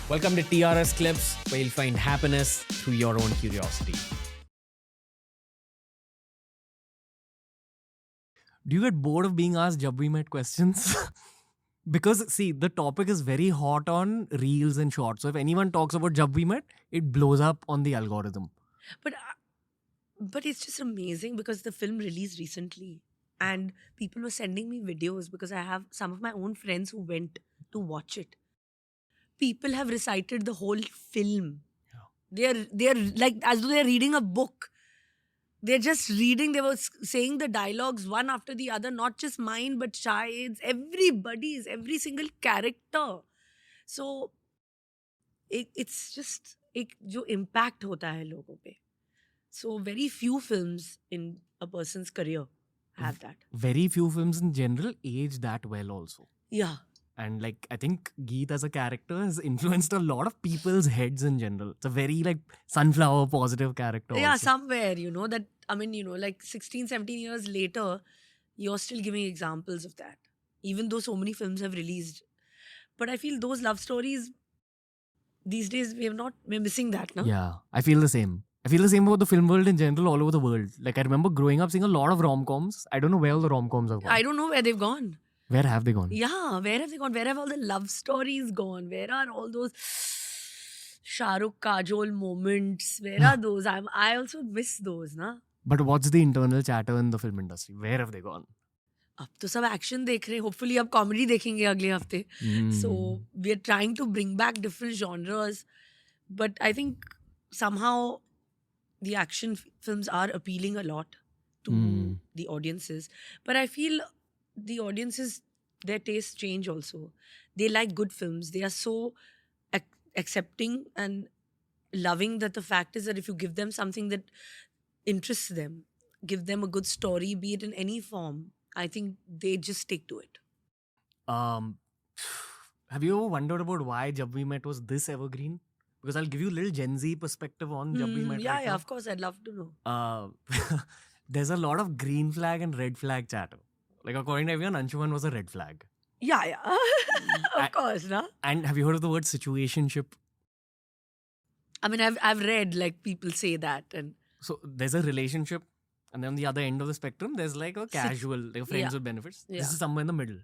Welcome to TRS Clips, where you'll find happiness through your own curiosity. Do you get bored of being asked Jab We Met questions? Because, see, the topic is very hot on reels and shorts. So if anyone talks about Jab We Met, it blows up on the algorithm. But it's just amazing because the film released recently and people were sending me videos because I have some of my own friends who went to watch it. People have recited the whole film. Yeah. They're like as though they're reading a book. They're just reading. They were saying the dialogues one after the other, not just mine, but Shahid's, everybody's, every single character. So it's just एक जो impact होता है लोगों पे. So very few films in a person's career have that. Very few films in general age that well also. Yeah. And like, I think Geet as a character has influenced a lot of people's heads in general. It's a very like sunflower positive character. Yeah, also. somewhere, like 16, 17 years later, you're still giving examples of that. Even though so many films have released. But I feel those love stories, these days, we're missing that, no? Yeah, I feel the same. I feel the same about the film world in general all over the world. Like I remember growing up seeing a lot of rom-coms. I don't know where all the rom-coms have gone. I don't know where they've gone. Where have they gone? Yeah, where have they gone? Where have all the love stories gone? Where are all those Shah Rukh Kajol moments? Where are those? I also miss those, na? But what's the internal chatter in the film industry? Where have they gone? अब तो सब action देख रहे हैं. Hopefully अब comedy देखेंगे अगले हफ्ते. So we are trying to bring back different genres, but I think somehow the action films are appealing a lot to the audiences. But I feel the audiences, their tastes change also. They like good films. They are so accepting and loving that the fact is that if you give them something that interests them, give them a good story, be it in any form, I think they just stick to it. Have you ever wondered about why Jab We Met was this evergreen? Because I'll give you a little Gen Z perspective on Jab We Met. Yeah, of course. I'd love to know. There's a lot of green flag and red flag chatter. Like according to everyone, Anshuman was a red flag. Yeah. Of course, na? And have you heard of the word situationship? I mean, I've read like people say that, and so there's a relationship, and then on the other end of the spectrum, there's like a casual, like a friends with benefits. Yeah. This is somewhere in the middle,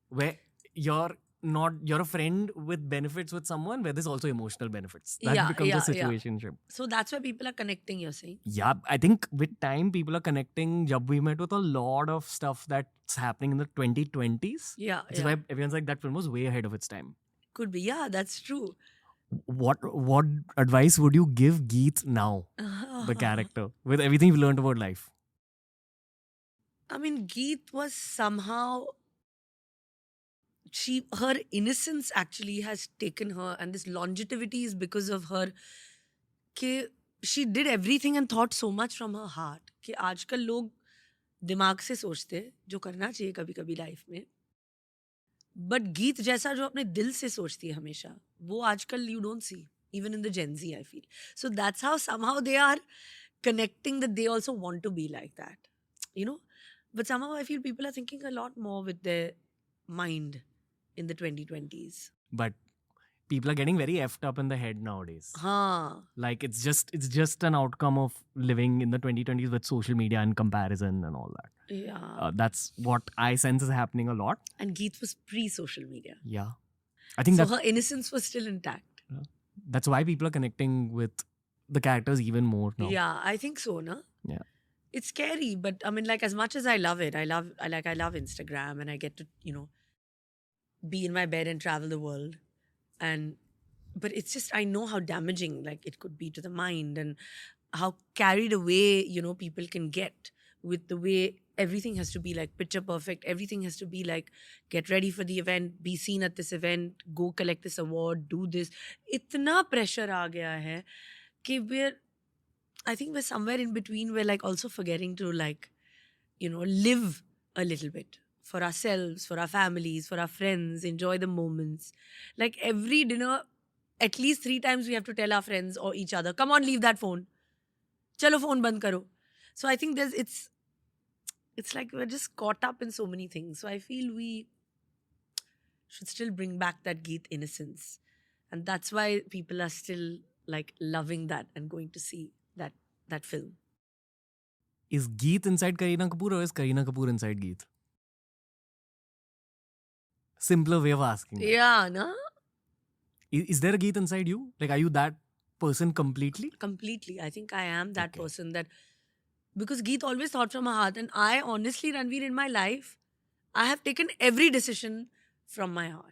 where you're a friend with benefits with someone where there's also emotional benefits. That becomes a situationship. So that's where people are connecting, you're saying? Yeah, I think with time, people are connecting Jab We Met with a lot of stuff that's happening in the 2020s. Yeah. Which is why everyone's like, that film was way ahead of its time. Could be. Yeah, that's true. What advice would you give Geet now, the character, with everything you've learned about life? I mean, Geet was somehow... her innocence actually has taken her, and this longevity is because of her. She did everything and thought so much from her heart. कि आजकल लोग दिमाग से सोचते जो करना चाहिए कभी कभी लाइफ में, बट गीत जैसा जो अपने दिल से सोचती है हमेशा, वो आजकल you don't see even in the Gen Z, I feel. So that's how somehow they are connecting, that they also want to be like that, but somehow I feel people are thinking a lot more with their mind in the 2020s. But people are getting very effed up in the head nowadays. Haan. Like it's just an outcome of living in the 2020s with social media and comparison and all that. Yeah. That's what I sense is happening a lot. And Geet was pre-social media. Yeah. I think so her innocence was still intact. That's why people are connecting with the characters even more now. Yeah, I think so, na? Yeah. It's scary, but I mean, like, as much as I love it, I love Instagram, and I get to, be in my bed and travel the world. But it's just, I know how damaging like it could be to the mind, and how carried away, people can get with the way everything has to be like picture perfect. Everything has to be like, get ready for the event, be seen at this event, go collect this award, do this. Itna pressure aa gaya hai ki I think we're somewhere in between. We're like also forgetting to like, live a little bit. For ourselves, for our families, for our friends, enjoy the moments. Like every dinner, at least 3 times we have to tell our friends or each other, come on, leave that phone. Chalo phone band karo. So I think it's like we're just caught up in so many things. So I feel we should still bring back that Geet innocence And that's why people are still like loving that and going to see that film. Is Geet inside Kareena Kapoor or is Kareena Kapoor inside Geet? Simpler way of asking. Yeah, no? Is there a Geet inside you? Like, are you that person completely? Completely. I think I am that Okay. person that, because Geet always thought from her heart. And I honestly, Ranveer, in my life, I have taken every decision from my heart.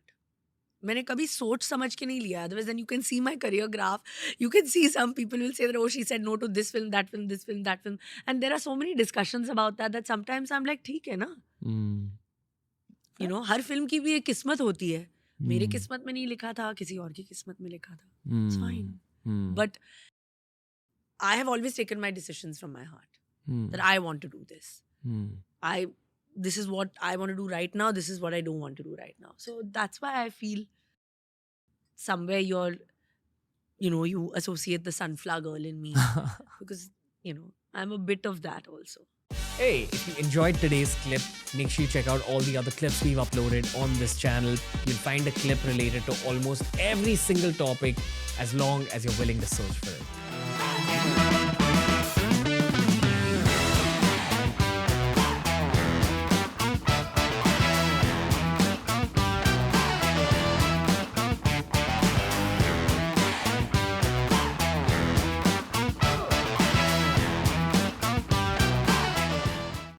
मैंने कभी सोच समझ के नहीं लिया. Otherwise, then you can see my career graph. You can see some people will say that, oh, she said no to this film, that film, this film, that film. And there are so many discussions about that sometimes I'm like, ठीक है ना? You know, her film की भी एक किस्मत होती है. मेरे किस्मत में नहीं लिखा था, किसी और की किस्मत में लिखा था. It's fine. But I have always taken my decisions from my heart. That I want to do this. This is what I want to do right now. This is what I don't want to do right now. So that's why I feel somewhere you associate the sunflower girl in me. Because, I'm a bit of that also. Hey, if you enjoyed today's clip, make sure you check out all the other clips we've uploaded on this channel. You'll find a clip related to almost every single topic as long as you're willing to search for it.